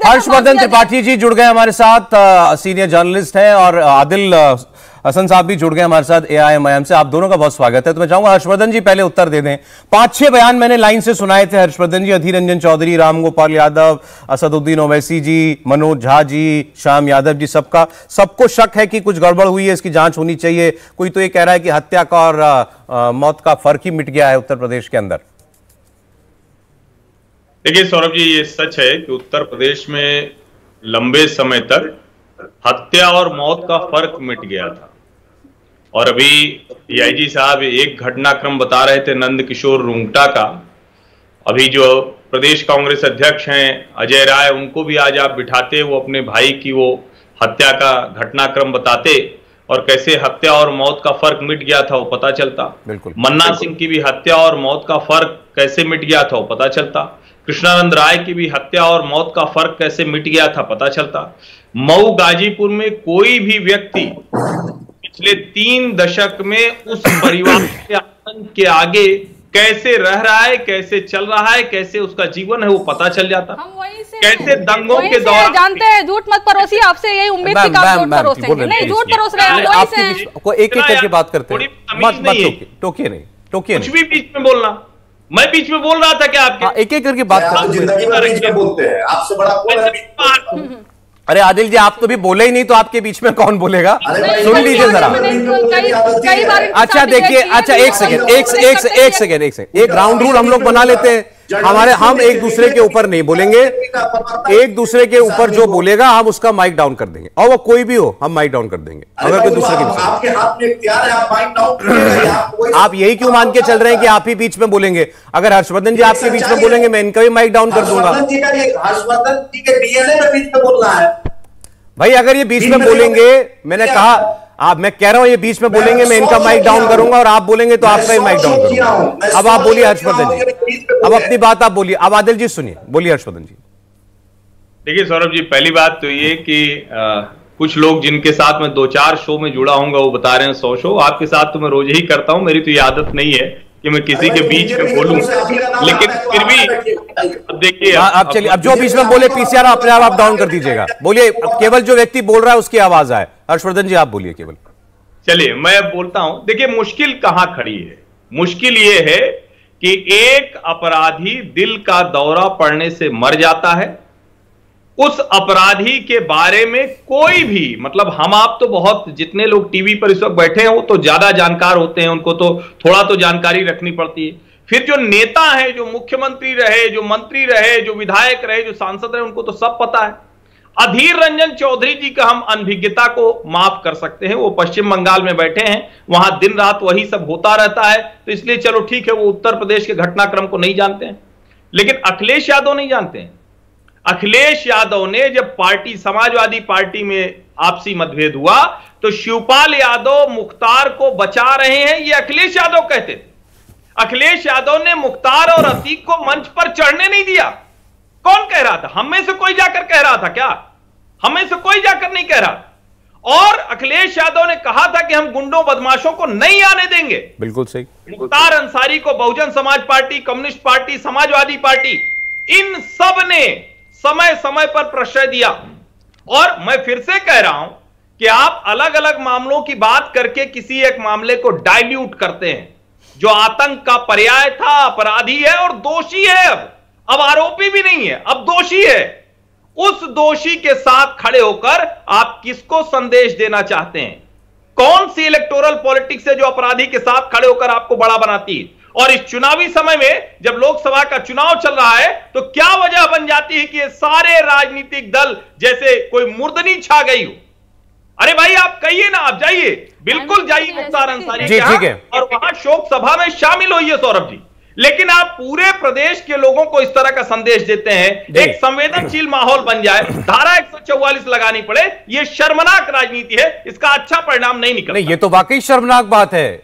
हर्षवर्धन त्रिपाठी जी जुड़ गए हमारे साथ, सीनियर जर्नलिस्ट हैं, और आदिल हसन साहब भी जुड़ गए हमारे साथ AIMIM से। आप दोनों का बहुत स्वागत है। तो मैं चाहूंगा हर्षवर्धन जी पहले उत्तर दे दें। 5-6 बयान मैंने लाइन से सुनाए थे हर्षवर्धन जी, अधीर रंजन चौधरी, रामगोपाल यादव, असदुद्दीन ओवैसी जी, मनोज झा जी, श्याम यादव जी, सबको शक है कि कुछ गड़बड़ हुई है, इसकी जांच होनी चाहिए। कोई तो ये कह रहा है कि हत्या का और मौत का फर्क ही मिट गया है उत्तर प्रदेश के अंदर। देखिए सौरभ जी, ये सच है कि उत्तर प्रदेश में लंबे समय तक हत्या और मौत का फर्क मिट गया था। और अभी DIG साहब एक घटनाक्रम बता रहे थे नंद किशोर रुंगटा का। अभी जो प्रदेश कांग्रेस अध्यक्ष हैं अजय राय, उनको भी आज आप बिठाते, वो अपने भाई की वो हत्या का घटनाक्रम बताते और कैसे हत्या और मौत का फर्क मिट गया था वो पता चलता। मन्ना सिंह की भी हत्या और मौत का फर्क कैसे मिट गया था वो पता चलता। कृष्णानंद राय की भी हत्या और मौत का फर्क कैसे मिट गया था पता चलता। मऊ गाजीपुर में कोई भी व्यक्ति पिछले 3 दशक में उस परिवार के आतंक के आगे कैसे रह रहा है, कैसे चल रहा है, कैसे उसका जीवन है वो पता चल जाता। कैसे दंगों के दौरान जानते हैं। झूठ मत परोसिए, आपसे यही उम्मीद थी कि आप झूठ परोसेंगे। नहीं, झूठ परोस रहे हैं। आपको एक एक करके बात करते हैं, मत टोकिए नहीं, कुछ भी बीच में बोलना। मैं बीच में बोल रहा था क्या आपके? एक एक करके बात करते बोलते हैं, आपसे बड़ा। अरे आदिल जी, आप तो भी बोले ही नहीं, तो आपके बीच में कौन बोलेगा? सुन लीजिए जरा। अच्छा देखिए, अच्छा एक सेकेंड, एक ग्राउंड रूल हम लोग बना लेते हैं। हम एक दूसरे के ऊपर नहीं बोलेंगे। एक दूसरे के ऊपर जो बोलेगा हम उसका माइक डाउन कर देंगे, और वो कोई भी हो हम माइक डाउन कर देंगे। अगर कोई दूसरे आपके हाथ में इख्तियार है, आप माइक डाउन। आप यही क्यों मान के चल रहे हैं कि आप ही बीच में बोलेंगे? अगर हर्षवर्धन जी आपके बीच में बोलेंगे, मैं इनका भी माइक डाउन कर दूंगा। हर्षवर्धन जी के DNA में बीच में बोल रहा है भाई। अगर ये बीच में बोलेंगे, मैंने कहा मैं कह रहा हूं ये बीच में बोलेंगे, मैं इनका माइक डाउन करूंगा, और आप बोलेंगे तो आपका ही माइक डाउन करूंगा। अब आप बोलिए हर्षवर्धन जी, अब अपनी बात आप बोलिए। अब आदिल जी सुनिए, बोलिए हर्षवर्धन जी। देखिए सौरभ जी, पहली बात तो ये कि कुछ लोग जिनके साथ मैं 2-4 शो में जुड़ा हूंगा वो बता रहे हैं 100 शो। आपके साथ तो मैं रोज ही करता हूं, मेरी तो ये आदत नहीं है कि मैं किसी के बीच में बोलूं, लेकिन फिर भी अब देखिए, अब चलिए, अब जो बीच में बोले PCR अपने आप डाउन कर दीजिएगा। बोलिए, केवल जो व्यक्ति बोल रहा है उसकी आवाज आए। हर्षवर्धन जी आप बोलिए केवल। चलिए मैं बोलता हूं। देखिए मुश्किल कहां खड़ी है? मुश्किल ये है कि एक अपराधी दिल का दौरा पड़ने से मर जाता है। उस अपराधी के बारे में कोई भी, मतलब हम आप तो बहुत, जितने लोग टीवी पर इस वक्त बैठे हैं वो तो ज्यादा जानकार होते हैं, उनको तो थोड़ा तो जानकारी रखनी पड़ती है। फिर जो नेता है, जो मुख्यमंत्री रहे, जो मंत्री रहे, जो विधायक रहे, जो सांसद रहे, उनको तो सब पता है। अधीर रंजन चौधरी जी का हम अनभिज्ञता को माफ कर सकते हैं, वो पश्चिम बंगाल में बैठे हैं, वहां दिन रात वही सब होता रहता है, तो इसलिए चलो ठीक है, वो उत्तर प्रदेश के घटनाक्रम को नहीं जानते हैं। लेकिन अखिलेश यादव नहीं जानते हैं। अखिलेश यादव ने जब पार्टी, समाजवादी पार्टी में आपसी मतभेद हुआ तो शिवपाल यादव मुख्तार को बचा रहे हैं, ये अखिलेश यादव कहते थे। अखिलेश यादव ने मुख्तार और अतीक को मंच पर चढ़ने नहीं दिया। कौन कह रहा था? हम में से कोई जाकर कह रहा था क्या? हम में से कोई जाकर नहीं कह रहा। और अखिलेश यादव ने कहा था कि हम गुंडों बदमाशों को नहीं आने देंगे। बिल्कुल सही। मुख्तार अंसारी को Bahujan Samaj Party, Communist Party, Samajwadi Party, इन सब ने समय समय पर प्रश्रय दिया। और मैं फिर से कह रहा हूं कि आप अलग अलग मामलों की बात करके किसी एक मामले को डाइल्यूट करते हैं। जो आतंक का पर्याय था, अपराधी है और दोषी है, अब आरोपी भी नहीं है, अब दोषी है। उस दोषी के साथ खड़े होकर आप किसको संदेश देना चाहते हैं? कौन सी इलेक्टोरल पॉलिटिक्स है जो अपराधी के साथ खड़े होकर आपको बड़ा बनाती है? और इस चुनावी समय में जब लोकसभा का चुनाव चल रहा है तो क्या वजह बन जाती है कि ये सारे राजनीतिक दल जैसे कोई मुर्दनी छा गई हो? अरे भाई आप कहिए ना, आप जाइए, बिल्कुल जाइए मुख्तार अंसारी के यहाँ और वहां शोक सभा में शामिल होइए सौरभ जी। लेकिन आप पूरे प्रदेश के लोगों को इस तरह का संदेश देते हैं, एक संवेदनशील माहौल बन जाए, धारा 144 लगानी पड़े, ये शर्मनाक राजनीति है, इसका अच्छा परिणाम नहीं निकलता। नहीं, ये तो वाकई शर्मनाक बात है।